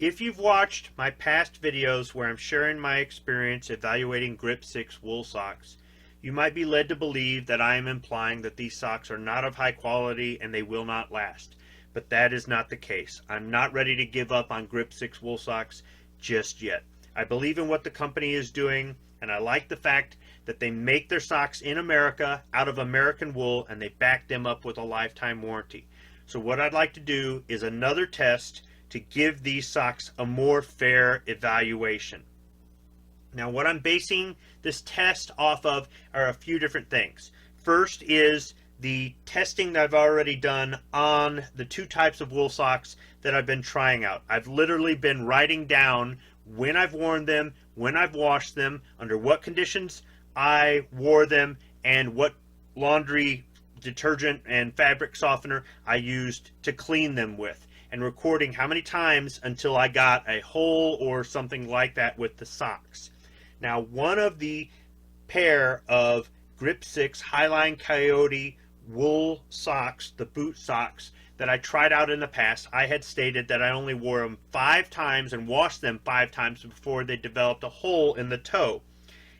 If you've watched my past videos where I'm sharing my experience evaluating Grip 6 wool socks, you might be led to believe that I am implying that these socks are not of high quality and they will not last. But that is not the case. I'm not ready to give up on Grip 6 wool socks just yet. I believe in what the company is doing, and I like the fact that they make their socks in America out of American wool and they back them up with a lifetime warranty. So what I'd like to do is another test to give these socks a more fair evaluation. Now what I'm basing this test off of are a few different things. First is the testing that I've already done on the two types of wool socks that I've been trying out. I've literally been writing down when I've worn them, when I've washed them, under what conditions I wore them, and what laundry detergent and fabric softener I used to clean them with, and recording how many times until I got a hole or something like that with the socks. Now, one of the pair of Grip 6 Highline Coyote wool socks, the boot socks, that I tried out in the past, I had stated that I only wore them 5 times and washed them 5 times before they developed a hole in the toe.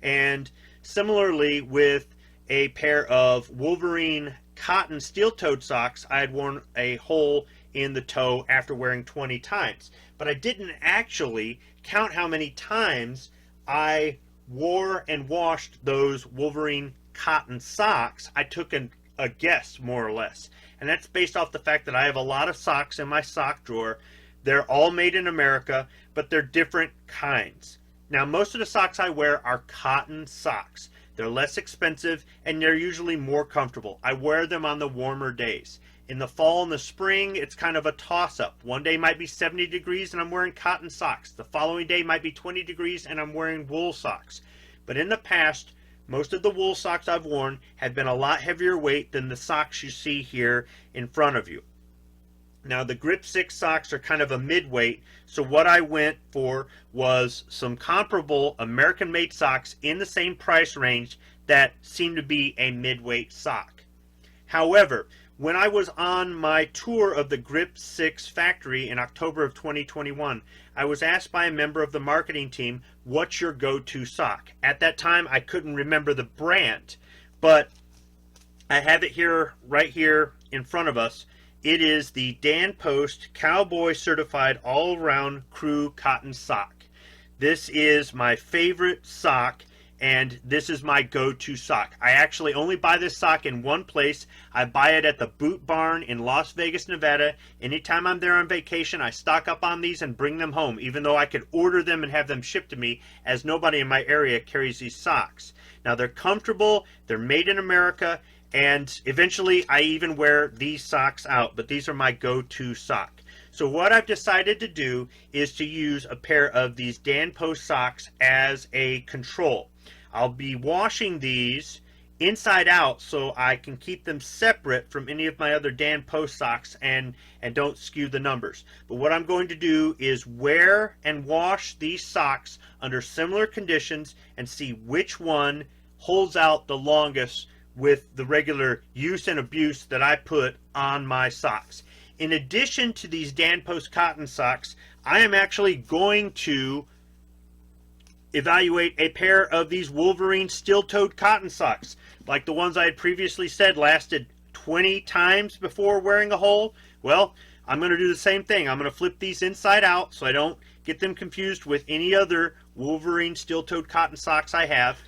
And similarly with a pair of Wolverine cotton steel-toed socks, I had worn a hole in the toe after wearing 20 times. But I didn't actually count how many times I wore and washed those Wolverine cotton socks. I took a guess, more or less. And that's based off the fact that I have a lot of socks in my sock drawer. They're all made in America, but they're different kinds. Now, most of the socks I wear are cotton socks. They're less expensive and they're usually more comfortable. I wear them on the warmer days. In the fall and the spring, it's kind of a toss-up. One day might be 70 degrees and I'm wearing cotton socks. The following day might be 20 degrees and I'm wearing wool socks. But in the past, most of the wool socks I've worn have been a lot heavier weight than the socks you see here in front of you. Now, the Grip 6 socks are kind of a midweight, so what I went for was some comparable American-made socks in the same price range that seem to be a midweight sock. However, when I was on my tour of the Grip 6 factory in October of 2021, I was asked by a member of the marketing team, what's your go-to sock? At that time, I couldn't remember the brand, but I have it here, right here in front of us. It is the Dan Post Cowboy Certified All-Around Crew Cotton Sock. This is my favorite sock, and this is my go-to sock. I actually only buy this sock in one place. I buy it at the Boot Barn in Las Vegas, Nevada. Anytime I'm there on vacation, I stock up on these and bring them home, even though I could order them and have them shipped to me, as nobody in my area carries these socks. Now, they're comfortable, they're made in America, and eventually I even wear these socks out, but these are my go-to sock. So what I've decided to do is to use a pair of these Dan Post socks as a control. I'll be washing these inside out so I can keep them separate from any of my other Dan Post socks and don't skew the numbers. But what I'm going to do is wear and wash these socks under similar conditions and see which one holds out the longest with the regular use and abuse that I put on my socks. In addition to these Dan Post cotton socks, I am actually going to evaluate a pair of these Wolverine steel-toed cotton socks, like the ones I had previously said lasted 20 times before wearing a hole. Well, I'm going to do the same thing. I'm going to flip these inside out so I don't get them confused with any other Wolverine steel-toed cotton socks I have.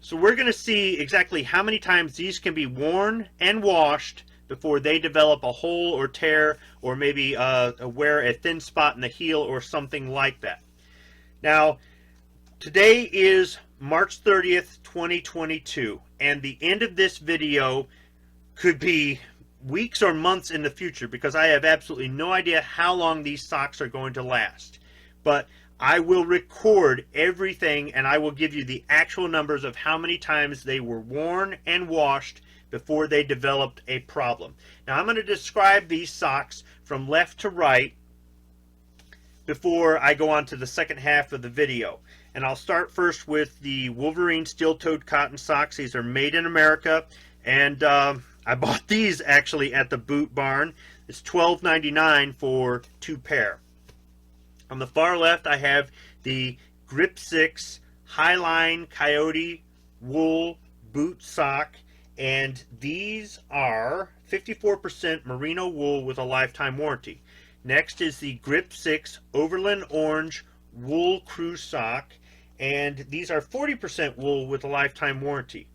So we're going to see exactly how many times these can be worn and washed before they develop a hole or tear, or maybe wear a thin spot in the heel or something like that. Now, today is March 30th, 2022, and the end of this video could be weeks or months in the future because I have absolutely no idea how long these socks are going to last. But I will record everything and I will give you the actual numbers of how many times they were worn and washed before they developed a problem. Now I'm going to describe these socks from left to right before I go on to the second half of the video. And I'll start first with the Wolverine steel-toed cotton socks. These are made in America, and I bought these actually at the Boot Barn. It's $12.99 for 2 pair. On the far left, I have the Grip 6 Highline Coyote wool boot sock, and these are 54% merino wool with a lifetime warranty. Next is the Grip 6 Overland Orange wool crew sock, and these are 40% wool with a lifetime warranty.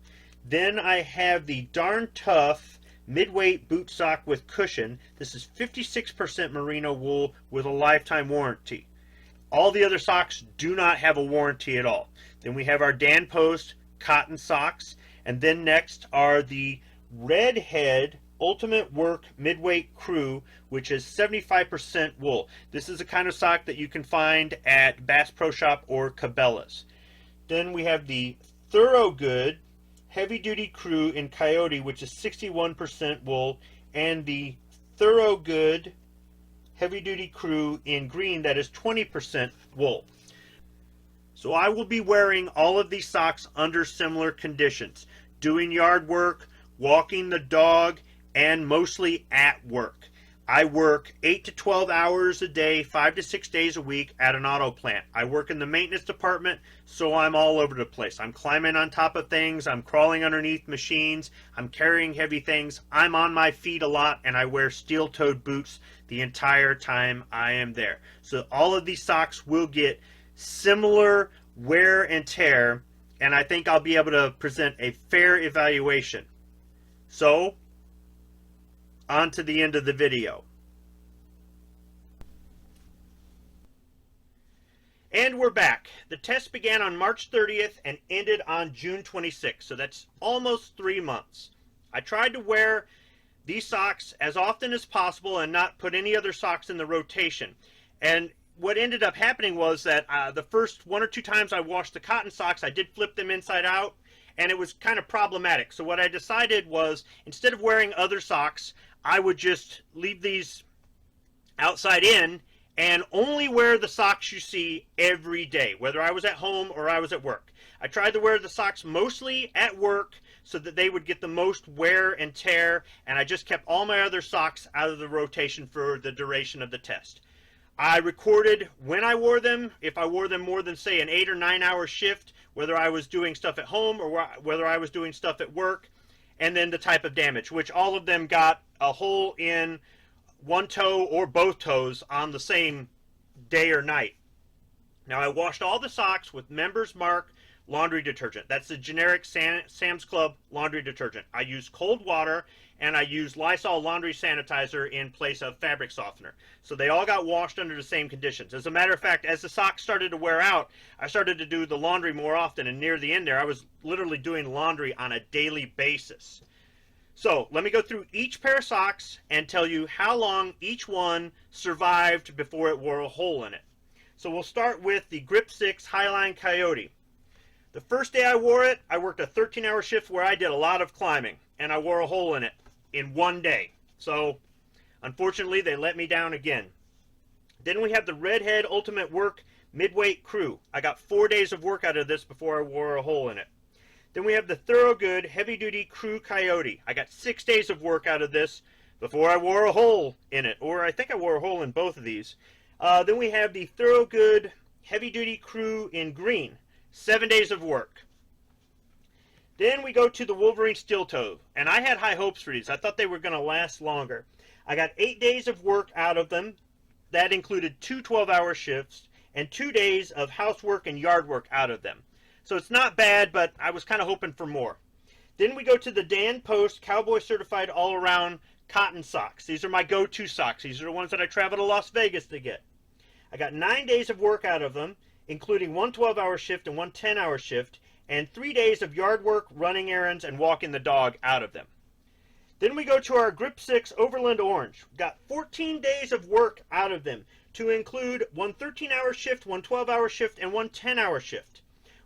Then I have the Darn Tough Midweight boot sock with cushion. This is 56% merino wool with a lifetime warranty. All the other socks do not have a warranty at all. Then we have our Dan Post cotton socks, and then next are the Redhead Ultimate Work Midweight Crew, which is 75% wool. This is the kind of sock that you can find at Bass Pro Shop or Cabela's. Then we have the Thorogood Heavy Duty Crew in Coyote, which is 61% wool, and the Thorogood Heavy Duty Crew in green, that is 20% wool. So I will be wearing all of these socks under similar conditions: doing yard work, walking the dog, and mostly at work. I work 8 to 12 hours a day, 5 to 6 days a week at an auto plant. I work in the maintenance department, so I'm all over the place. I'm climbing on top of things, I'm crawling underneath machines, I'm carrying heavy things, I'm on my feet a lot, and I wear steel-toed boots the entire time I am there. So all of these socks will get similar wear and tear, and I think I'll be able to present a fair evaluation. So, on to the end of the video. And we're back. The test began on March 30th and ended on June 26th, so that's almost 3 months. I tried to wear these socks as often as possible and not put any other socks in the rotation. And what ended up happening was that the first 1 or 2 times I washed the cotton socks, I did flip them inside out, and it was kind of problematic. So what I decided was, instead of wearing other socks, I would just leave these outside in and only wear the socks you see every day, whether I was at home or I was at work. I tried to wear the socks mostly at work so that they would get the most wear and tear, and I just kept all my other socks out of the rotation for the duration of the test. I recorded when I wore them, if I wore them more than, say, an 8 or 9 hour shift, whether I was doing stuff at home or whether I was doing stuff at work, and then the type of damage, which all of them got a hole in one toe or both toes on the same day or night. Now, I washed all the socks with Members Mark laundry detergent. That's the generic Sam's Club laundry detergent. I use cold water, and I use Lysol laundry sanitizer in place of fabric softener. So they all got washed under the same conditions. As a matter of fact, as the socks started to wear out, I started to do the laundry more often, and near the end there, I was literally doing laundry on a daily basis. So let me go through each pair of socks and tell you how long each one survived before it wore a hole in it. So we'll start with the Grip 6 Highline Coyote. The first day I wore it, I worked a 13-hour shift where I did a lot of climbing, and I wore a hole in it in one day. So, unfortunately, they let me down again. Then we have the Redhead Ultimate Work Midweight Crew. I got 4 days of work out of this before I wore a hole in it. Then we have the Thorogood Heavy Duty Crew Coyote. I got 6 days of work out of this before I wore a hole in it, or I think I wore a hole in both of these. Then we have the Thorogood Heavy Duty Crew in green. 7 days of work. Then we go to the Wolverine Steel Toe, and I had high hopes for these. I thought they were going to last longer. I got 8 days of work out of them. That included 2 12-hour shifts and 2 days of housework and yard work out of them. So it's not bad, but I was kind of hoping for more. Then we go to the Dan Post Cowboy Certified All-Around Cotton Socks. These are my go-to socks. These are the ones that I travel to Las Vegas to get. I got 9 days of work out of them, including 1 12-hour shift and 1 10-hour shift, and 3 days of yard work, running errands, and walking the dog out of them. Then we go to our Grip 6 Overland Orange. We got 14 days of work out of them, to include 1 13-hour shift, 1 12-hour shift, and 1 10-hour shift.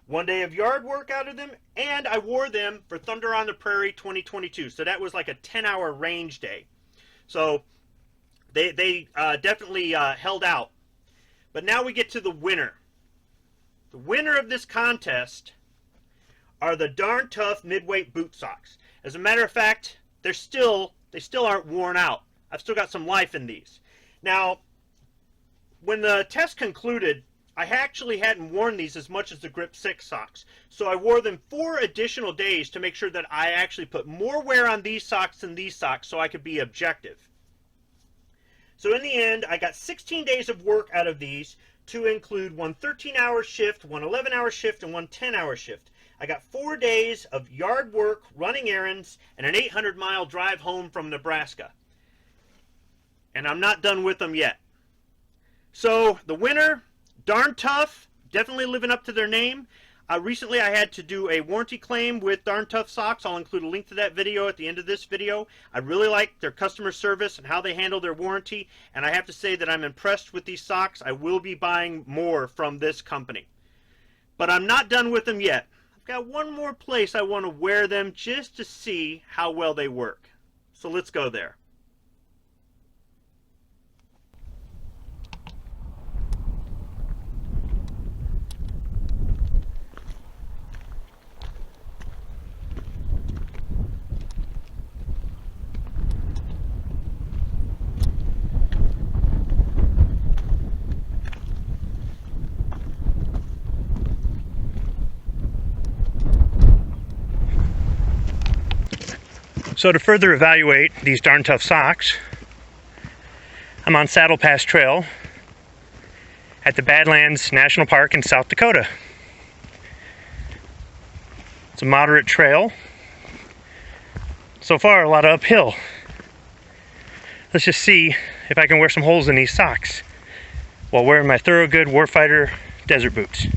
1 day of yard work out of them, and I wore them for Thunder on the Prairie 2022. So that was like a 10-hour range day. So they definitely held out. But now we get to the winner. The winner of this contest are the Darn Tough Midweight boot socks. As a matter of fact, they still aren't worn out. I've still got some life in these. Now, when the test concluded, I actually hadn't worn these as much as the Grip 6 socks. So I wore them 4 additional days to make sure that I actually put more wear on these socks than these socks so I could be objective. So in the end, I got 16 days of work out of these, to include one 13-hour shift, one 11-hour shift, and one 10-hour shift. I got 4 days of yard work, running errands, and an 800-mile drive home from Nebraska. And I'm not done with them yet. So the winner, darn tough, definitely living up to their name. Recently I had to do a warranty claim with Darn Tough Socks. I'll include a link to that video at the end of this video. I really like their customer service and how they handle their warranty, and I have to say that I'm impressed with these socks. I will be buying more from this company. But I'm not done with them yet. I've got one more place I want to wear them just to see how well they work. So let's go there. So to further evaluate these Darn Tough socks, I'm on Saddle Pass Trail at the Badlands National Park in South Dakota. It's a moderate trail. So far, a lot of uphill. Let's just see if I can wear some holes in these socks while wearing my Thorogood Warfighter desert boots.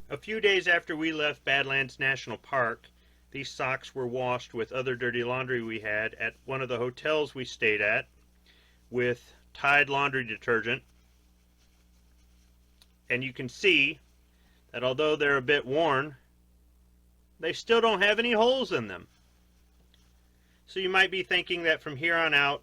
A few days after we left Badlands National Park, these socks were washed with other dirty laundry we had at one of the hotels we stayed at with Tide laundry detergent. And you can see that although they're a bit worn, they still don't have any holes in them. So you might be thinking that from here on out,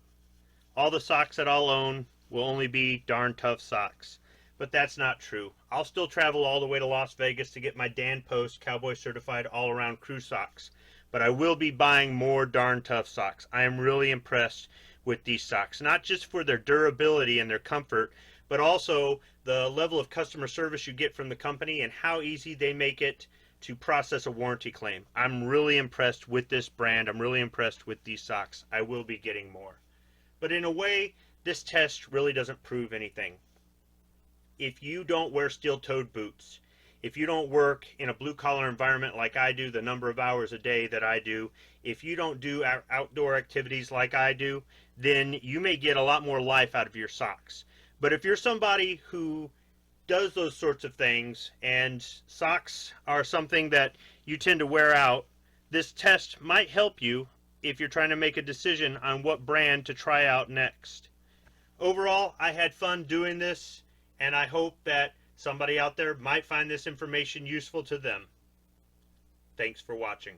all the socks that I'll own will only be Darn Tough socks. But that's not true. I'll still travel all the way to Las Vegas to get my Dan Post Cowboy Certified all-around crew socks. But I will be buying more Darn Tough socks. I am really impressed with these socks. Not just for their durability and their comfort, but also the level of customer service you get from the company and how easy they make it to process a warranty claim. I'm really impressed with this brand. I'm really impressed with these socks. I will be getting more. But in a way, this test really doesn't prove anything. If you don't wear steel-toed boots, if you don't work in a blue-collar environment like I do, the number of hours a day that I do, if you don't do outdoor activities like I do, then you may get a lot more life out of your socks. But if you're somebody who does those sorts of things and socks are something that you tend to wear out, this test might help you if you're trying to make a decision on what brand to try out next. Overall, I had fun doing this, and I hope that somebody out there might find this information useful to them. Thanks for watching.